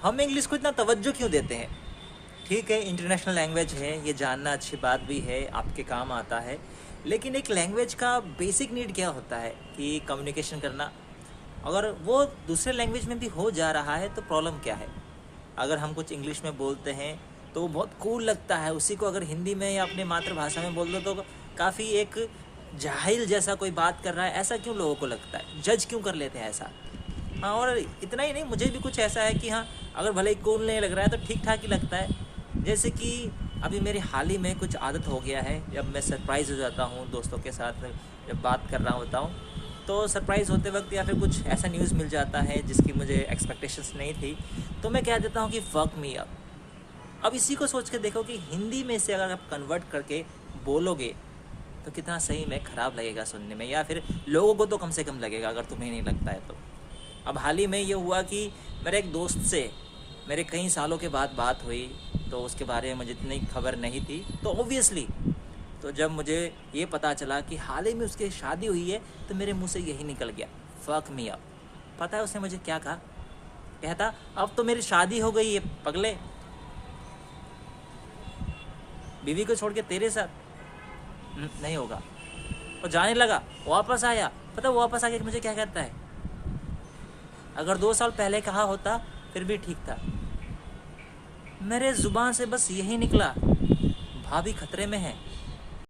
हम इंग्लिश को इतना तवज्जो क्यों देते हैं? ठीक है, इंटरनेशनल लैंग्वेज है, ये जानना अच्छी बात भी है, आपके काम आता है। लेकिन एक लैंग्वेज का बेसिक नीड क्या होता है कि कम्युनिकेशन करना। अगर वो दूसरे लैंग्वेज में भी हो जा रहा है तो प्रॉब्लम क्या है? अगर हम कुछ इंग्लिश में बोलते हैं तो वो बहुत कूल लगता है, उसी को अगर हिंदी में या अपनी मातृभाषा में बोल दो तो काफ़ी एक जाहिल जैसा कोई बात कर रहा है, ऐसा क्यों लोगों को लगता है? जज क्यों कर लेते हैं ऐसा? हाँ, और इतना ही नहीं, मुझे भी कुछ ऐसा है कि हाँ, अगर भले ही कूल नहीं लग रहा है तो ठीक ठाक ही लगता है। जैसे कि अभी मेरी हाल ही में कुछ आदत हो गया है, जब मैं सरप्राइज़ हो जाता हूँ दोस्तों के साथ, जब बात कर रहा होता हूँ तो सरप्राइज़ होते वक्त या फिर कुछ ऐसा न्यूज़ मिल जाता है जिसकी मुझे एक्सपेक्टेशंस नहीं थी, तो मैं कह देता हूँ कि फक मी अप। अब इसी को सोच के देखो कि हिंदी में से अगर आप कन्वर्ट करके बोलोगे तो कितना सही में ख़राब लगेगा सुनने में, या फिर लोगों को तो कम से कम लगेगा, अगर तुम्हें नहीं लगता है तो। अब हाल ही में ये हुआ कि मेरे एक दोस्त से मेरे कई सालों के बाद बात हुई, तो उसके बारे में मुझे इतनी खबर नहीं थी, तो ऑब्वियसली तो जब मुझे ये पता चला कि हाल ही में उसकी शादी हुई है तो मेरे मुंह से यही निकल गया, फक मी अप। पता है उसने मुझे क्या कहा? कहता, अब तो मेरी शादी हो गई है पगले, बीवी को छोड़ के तेरे साथ नहीं होगा। और जाने लगा, वापस आया। पता वापस आके मुझे क्या कहता है? अगर 2 साल पहले कहा होता फिर भी ठीक था। मेरे ज़ुबान से बस यही निकला, भाभी खतरे में है।